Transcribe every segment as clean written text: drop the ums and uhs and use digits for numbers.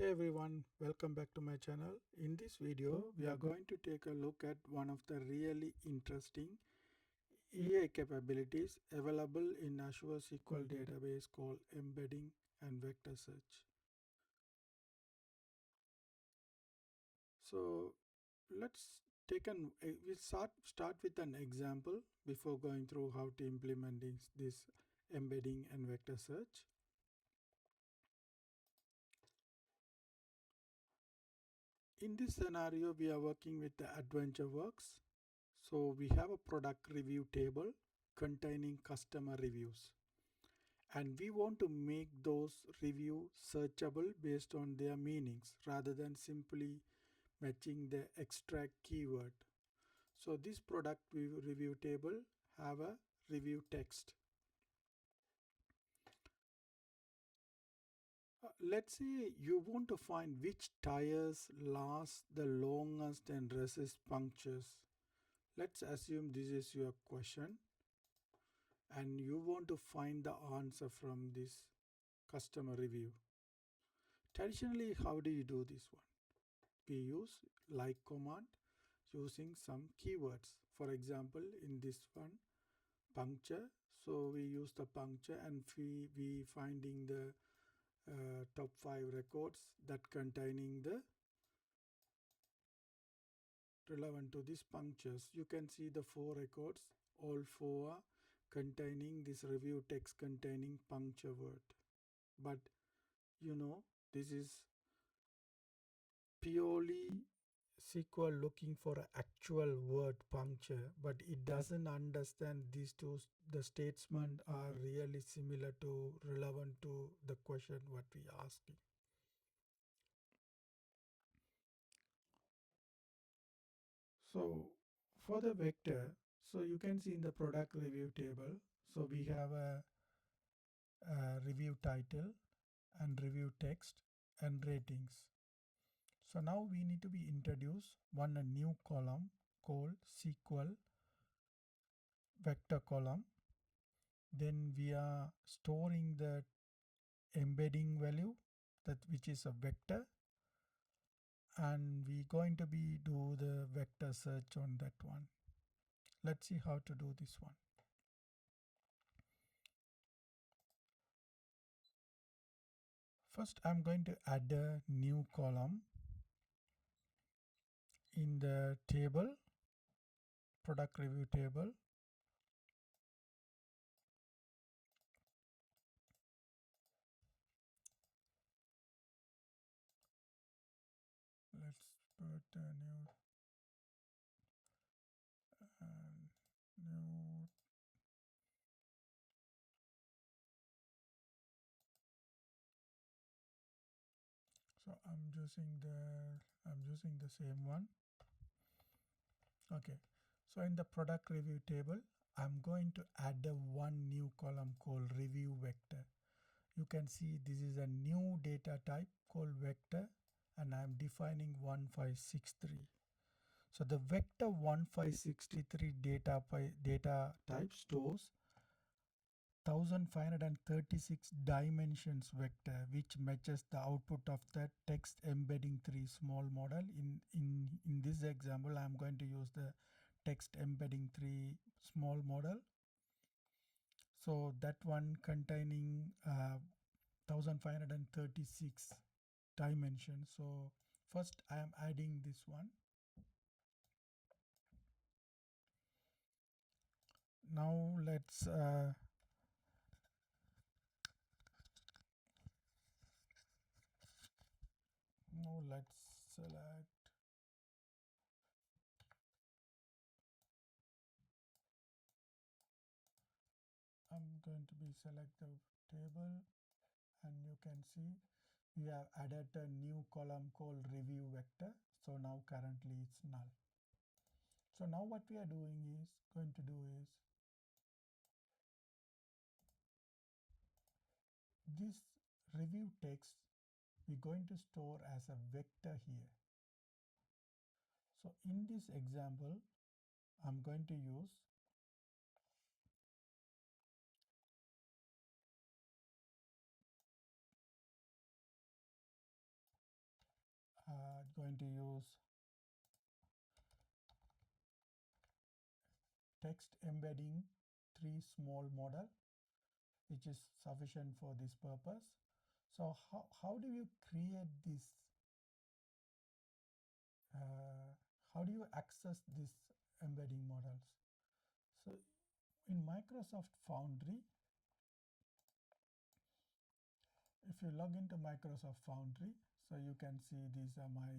Hey everyone, welcome back to my channel. In this video, we are going to take a look at one of the really interesting AI capabilities available in Azure SQL Database called embedding and vector search. So let's we start with an example before going through how to implement this embedding and vector search. In this scenario, we are working with the AdventureWorks. So we have a product review table containing customer reviews, and we want to make those review searchable based on their meanings rather than simply matching the extract keyword. So this review table have a review text. Let's say you want to find which tires last the longest and resist punctures. Let's assume this is your question and you want to find the answer from this customer review. Traditionally, how do you do this one? We use like command using some keywords. For example, in this one, puncture. So we use the puncture and we finding the top 5 records that containing the relevant to these punctures. You can see the 4 records, all 4 are containing this review text containing puncture word. But this is purely SQL looking for an actual word puncture, but it doesn't understand these two. The statements are really similar to relevant to the question what we asking. So for the vector, so you can see in the product review table, so we have a review title and review text and ratings. So now we need to be introduce a new column called SQL vector column. Then we are storing the embedding value which is a vector, and we going to be do the vector search on that one. Let's see how to do this one. First, I'm going to add a new column in the table, product review table. Let's put a new so I'm using the same one. Okay, so in the product review table, I'm going to add one new column called review vector. You can see this is a new data type called vector, and I'm defining 1563. So the vector 1563 data type stores 1536 dimensions vector, which matches the output of the text embedding 3 small model. In this example, I'm going to use the text embedding 3 small model. So that one containing 1536 dimensions. So first I am adding this one. Now let's select. I'm going to be select the table, and you can see we have added a new column called review vector. So now currently it's null. So now what we are going to do is this review text we're going to store as a vector here. So in this example, I'm going to use going to use text embedding 3 small model, which is sufficient for this purpose. So how do you create this? How do you access this embedding models? So in Microsoft Foundry, if you log into Microsoft Foundry, so you can see these are my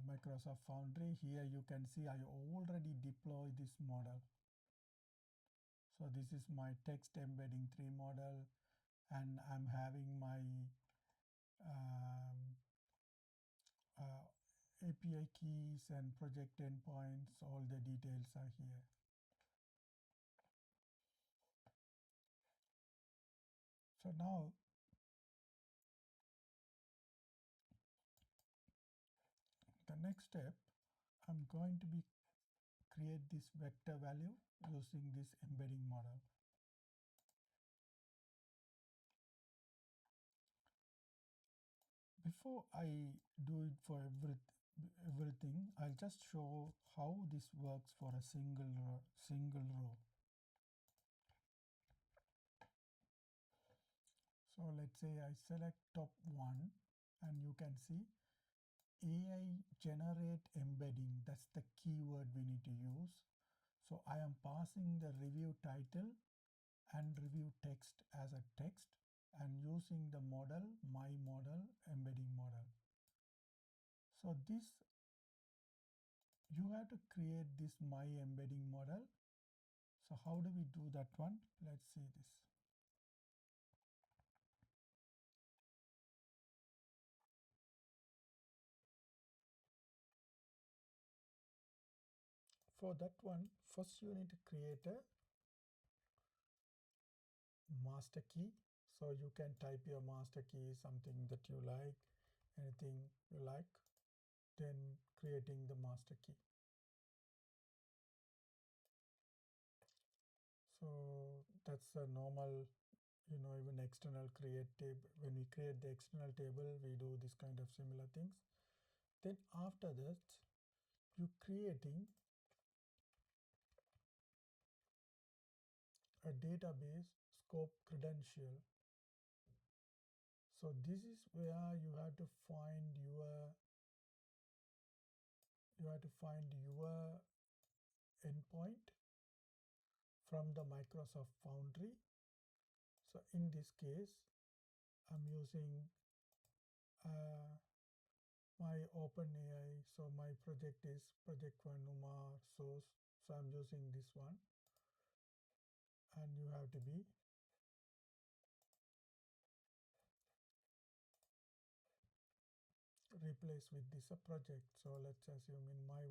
Microsoft Foundry. Here you can see I already deployed this model. So this is my text embedding 3 model, and I'm having my API keys and project endpoints. All the details are here. So now the next step, I'm going to create this vector value using this embedding model. Before I do it for everything, I'll just show how this works for a single row. So let's say I select top 1, and you can see AI generate embedding. That's the keyword we need to use. So I am passing the review title and review text as a text, and using the model, my model, embedding model. So this, you have to create this my embedding model. So how do we do that one? Let's see this. For that one, first you need to create a master key. So you can type your master key, something that you like, anything you like, then creating the master key. So that's a normal, even external create table. When we create the external table, we do this kind of similar things. Then after that, you creating a database scope credential. So this is where you have to find your endpoint from the Microsoft Foundry. So in this case, I'm using my OpenAI. So my project is project 1 UMA source. So I'm using this one, and you have to be replaced with this project. So let's assume in my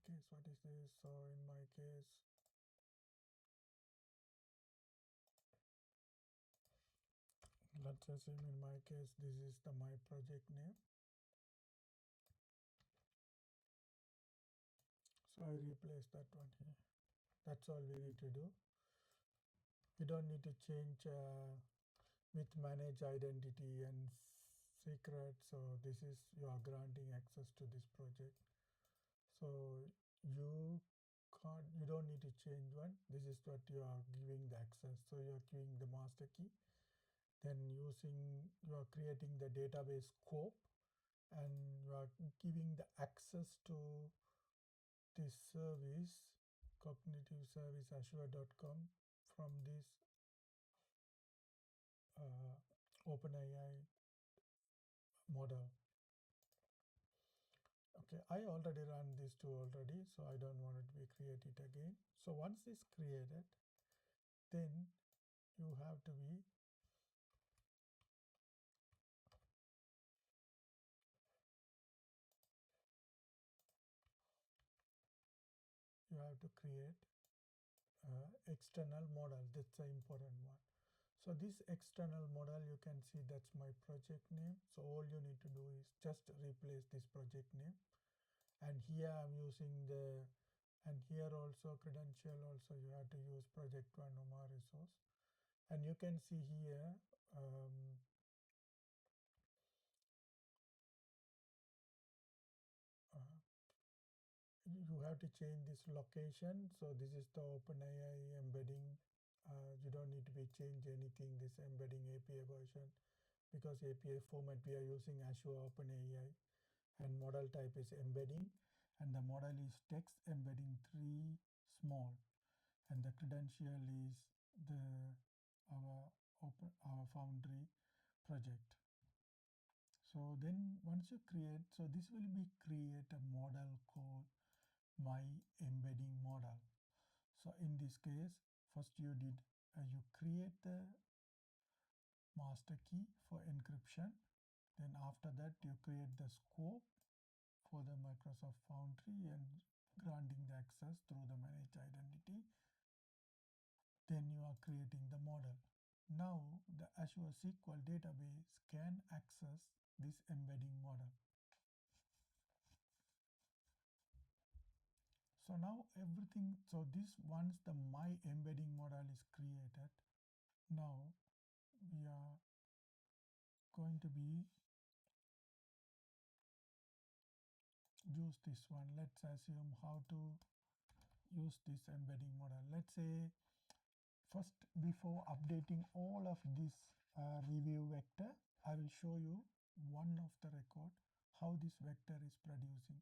case, what is this? So in my case, let's assume in my case, this is my project name. So I replace that one here. That's all we need to do. We don't need to change with manage identity and secret. So this is, you are granting access to this project. So you don't need to change one. This is what you are giving the access. So you are giving the master key. Then you are creating the database scope, and you are giving the access to this service, cognitive service azure.com, from this OpenAI model. Okay, I already ran these two already, so I don't want it to be created again. So once it's created, then you have to create external model. That's an important one. So this external model, you can see that's my project name. So all you need to do is just replace this project name. And here I'm using and here also credential, also you have to use project 1 UMA resource. And you can see here, you have to change this location. So this is the OpenAI embedding. You don't need to be change anything, this embedding API version, because API format we are using Azure OpenAI, and model type is embedding, and the model is text embedding 3 small, and the credential is the our Foundry project. So then once you create, so this will be create a model called my embedding model. So in this case, first you create the master key for encryption. Then after that you create the scope for the Microsoft Foundry and granting the access through the managed identity. Then you are creating the model. Now the Azure SQL Database can access this embedding model. So now everything, so this once the my embedding model is created, now we are going to be use this one. Let's assume how to use this embedding model. Let's say first, before updating all of this review vector, I will show you one of the record how this vector is producing.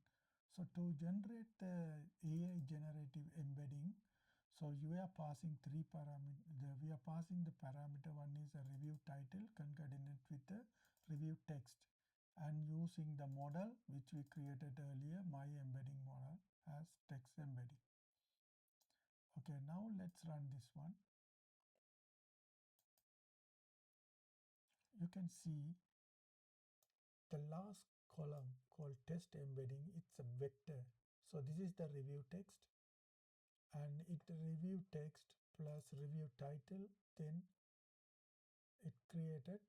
So to generate the AI generative embedding, so we are passing three parameters. We are passing the parameter, one is a review title concatenate with the review text, and using the model which we created earlier, my embedding model, as text embedding. Okay, now let's run this one. You can see the last column called test embedding, it's a vector. So this is the review text, and it review text plus review title, then it created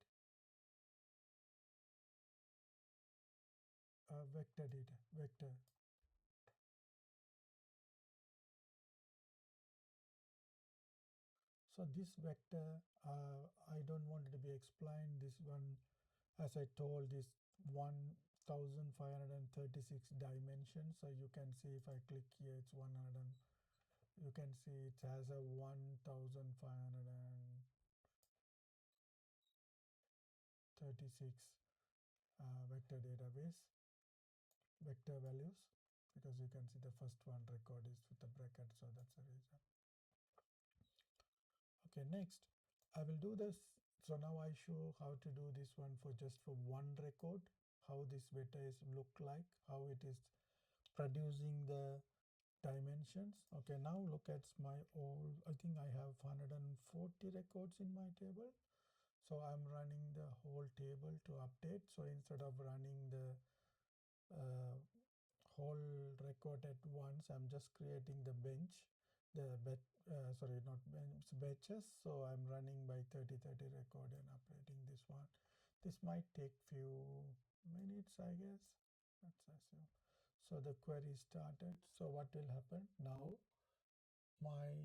a vector data vector. So this vector, I don't want it to be explained. This one, as I told, is 1536 dimensions. So you can see if I click here, it's 100. You can see it has a 1536 vector database, vector values, because you can see the first one record is with the bracket, so that's the reason. Okay, next I will do this. So now I show how to do this one for just for one record, how this vector is look like, how it is producing the dimensions. Okay, now look at my all, I think I have 140 records in my table. So I'm running the whole table to update. So instead of running the whole record at once, I'm just creating the bench, sorry, not bench, batches. So I'm running by 30 record and updating this one. This might take few minutes, I guess. Let's assume. So the query started. So what will happen now? My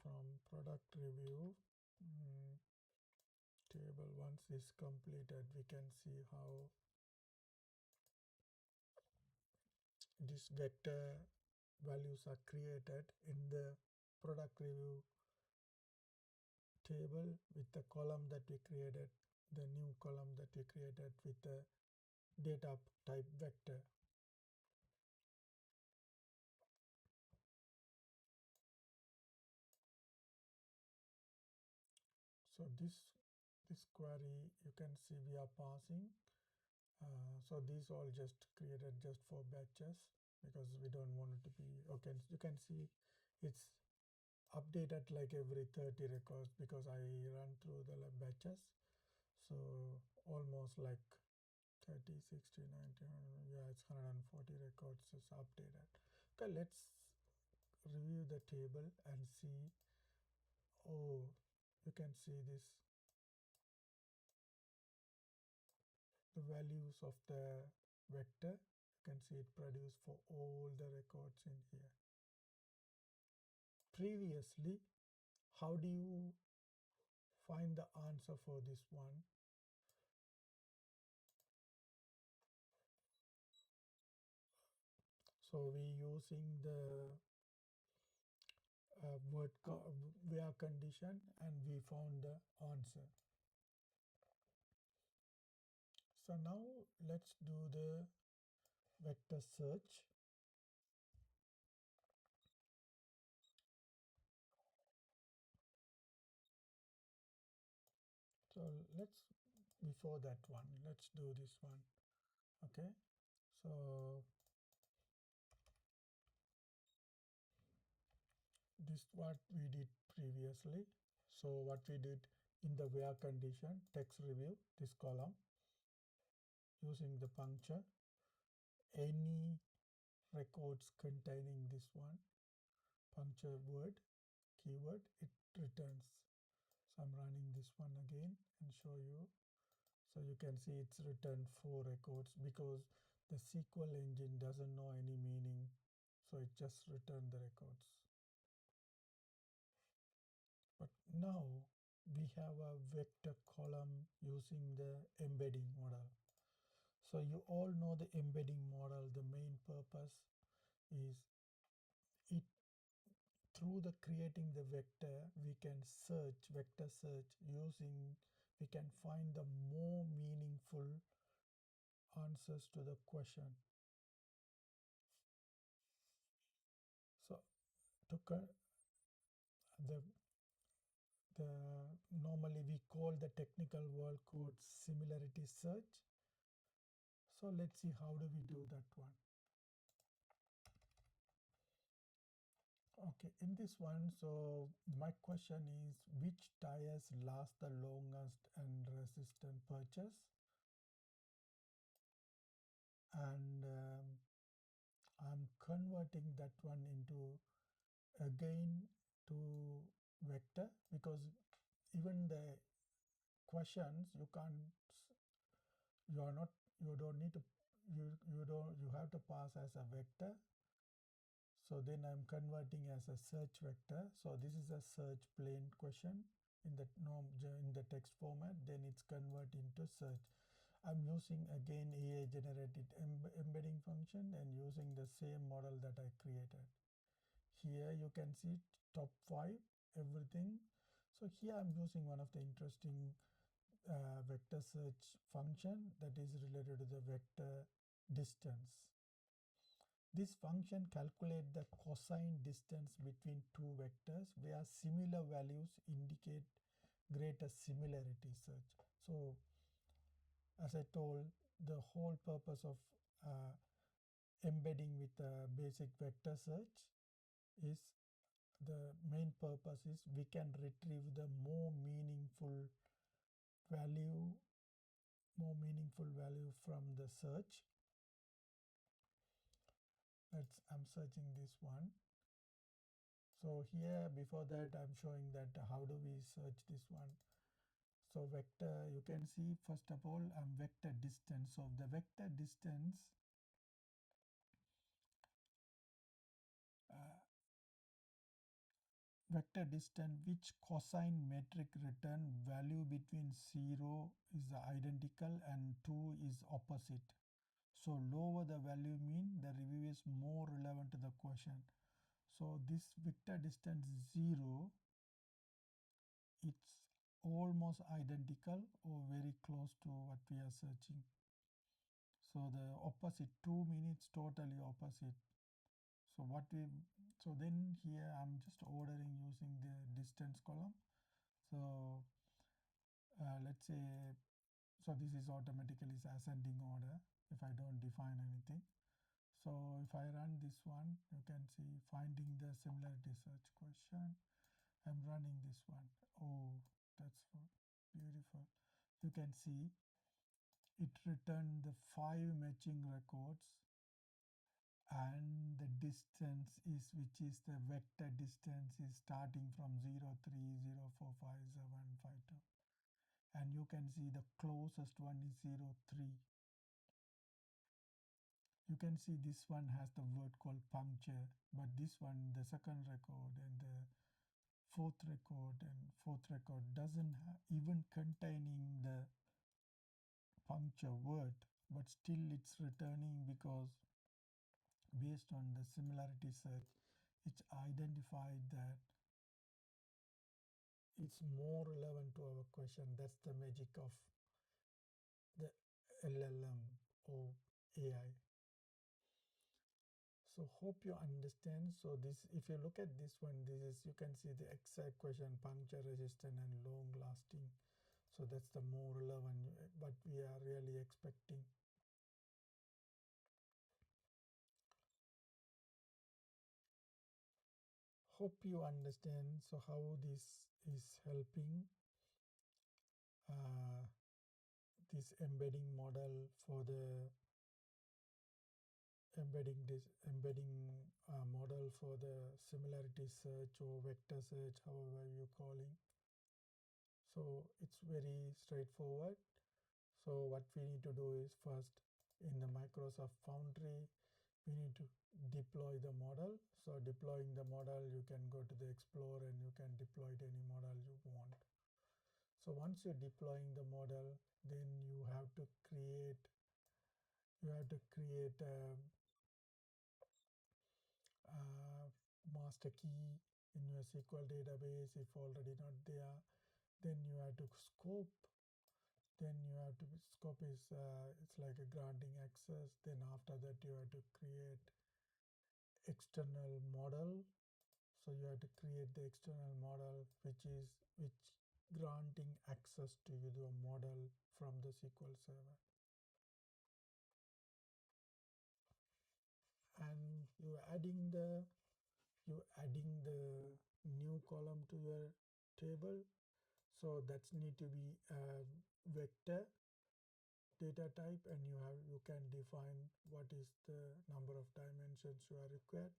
from product review table, once is completed, we can see how this vector values are created in the product review table with the column that we created, the new column that we created with the data type vector. So this query, you can see we are passing. So these all just created just for batches, because we don't want it to be, okay, you can see it's updated like every 30 records, because I run through the batches. So almost like 30, 60, 90, yeah, it's 140 records is updated. Okay, let's review the table and see. Oh, you can see this, the values of the vector. You can see it produced for all the records in here. Previously, how do you find the answer for this one. So we're using the where condition and we found the answer. So now let's do the vector search. So let's, before that one, let's do this one. Okay, so this what we did previously. So what we did in the where condition, text review, this column, using the puncture, any records containing this one, puncture word, keyword, it returns. So I'm running this one again and show you. So you can see it's returned 4 records because the SQL engine doesn't know any meaning. So it just returned the records. But now we have a vector column using the embedding model. So you all know the embedding model, the main purpose is it through the creating the vector, we can search, vector search using, we can find the more meaningful answers to the question. So to the the normally we call the technical word called similarity search. So let's see how do we do that one. Okay, in this one, so my question is which tires last the longest and resistant purchase? And I'm converting that one into again to vector because even the questions you can't, you are not, you don't need to, you have to pass as a vector. So then I'm converting as a search vector. So this is a search plain question in the in the text format. Then it's convert into search. I'm using again AI generated embedding function and using the same model that I created. Here you can see top 5 everything. So here I'm using one of the interesting vector search function that is related to the vector distance. This function calculates the cosine distance between two vectors where similar values indicate greater similarity search. So as I told, the whole purpose of embedding with basic vector search is the main purpose is we can retrieve the more meaningful value from the search. I'm searching this one. So here before that I'm showing that how do we search this one. So vector, you can see first of all vector distance. So the vector distance which cosine metric return value between 0 is identical and 2 is opposite. So lower the value mean the review is more relevant to the question. So this vector distance 0, it's almost identical or very close to what we are searching. So the opposite 2 minutes totally opposite. So then here I'm just ordering using the distance column. So let's say, so this is automatically ascending order if I don't define anything. So if I run this one, you can see finding the similarity search question. I'm running this one. Oh, that's beautiful. You can see it returned the 5 matching records and the distance is, which is the vector distance is starting from 0, 3, 0, 4, 5, 7, 5, 2. And you can see the closest one is 0, 3. You can see this one has the word called puncture, but this one, the second record and the fourth record doesn't even containing the puncture word, but still it's returning because based on the similarity search, it's identified that it's more relevant to our question. That's the magic of the LLM or AI. So hope you understand. So this, if you look at this one, this is, you can see the exact question, puncture resistant and long lasting. So that's the more relevant, but we are really expecting. Hope you understand. So how this is helping this embedding model for the embedding model for the similarity search or vector search, however you're calling. So it's very straightforward. So what we need to do is first in the Microsoft Foundry, we need to deploy the model. So deploying the model, you can go to the Explorer and you can deploy any model you want. So once you're deploying the model, then you have to create master key in your SQL database if already not there. Then you have to scope. Then you have to scope is it's like a granting access. Then after that you have to create external model. So you have to create the external model which granting access to the model from the SQL server. And you're adding the new column to your table. So that's need to be a vector data type, and you can define what is the number of dimensions you are required.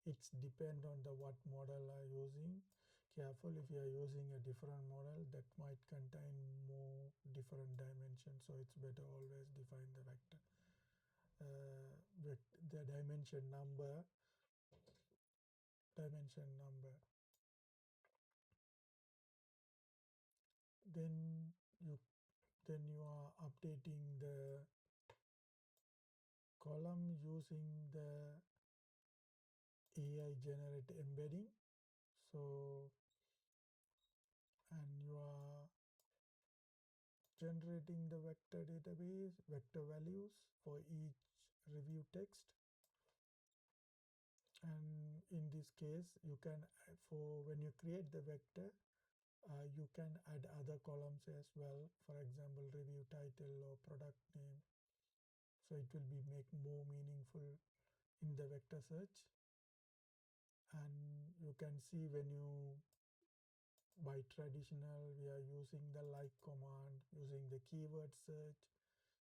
It's depend on the what model are using. Careful, if you are using a different model that might contain more different dimensions, so it's better always define the vector. The dimension number. Then you are updating the column using the AI generate embedding. So, and you are generating the vector database, vector values for each review text. And in this case, you can, for when you create the vector, you can add other columns as well. For example, review title or product name. So it will be make more meaningful in the vector search. And you can see when you, by traditional, we are using the like command, using the keyword search,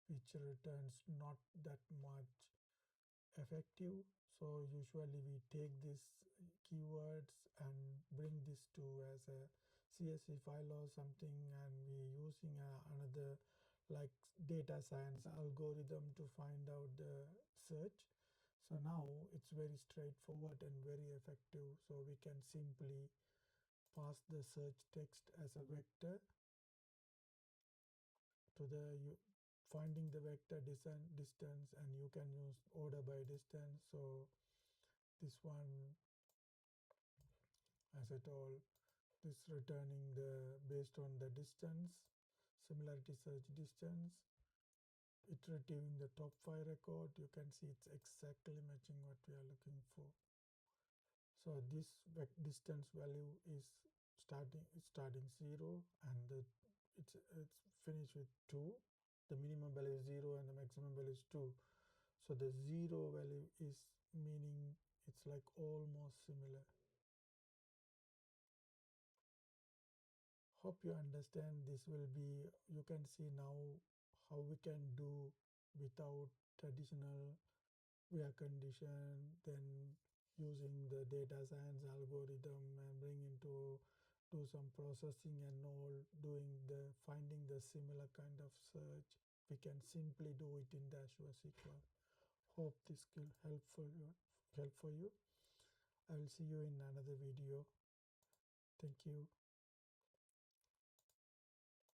which returns not that much effective. So usually we take these keywords and bring this to as a CSV file or something, and we're using another like data science algorithm to find out the search. So now it's very straightforward and very effective. So we can simply pass the search text as a vector to the finding the vector distance, and you can use order by distance. So this one, as I told, this returning the based on the distance, similarity search distance. It retrieving the top 5 record. You can see it's exactly matching what we are looking for. So this distance value is starting 0, and it's finished with 2. The minimum value is 0 and the maximum value is 2. So the 0 value is meaning it's like almost similar. Hope you understand. This will be, you can see now how we can do without traditional where condition, then using the data science algorithm and bring into do some processing and all, doing the finding the similar kind of search. We can simply do it in the Azure SQL. Hope this will help for you. I will see you in another video. Thank you.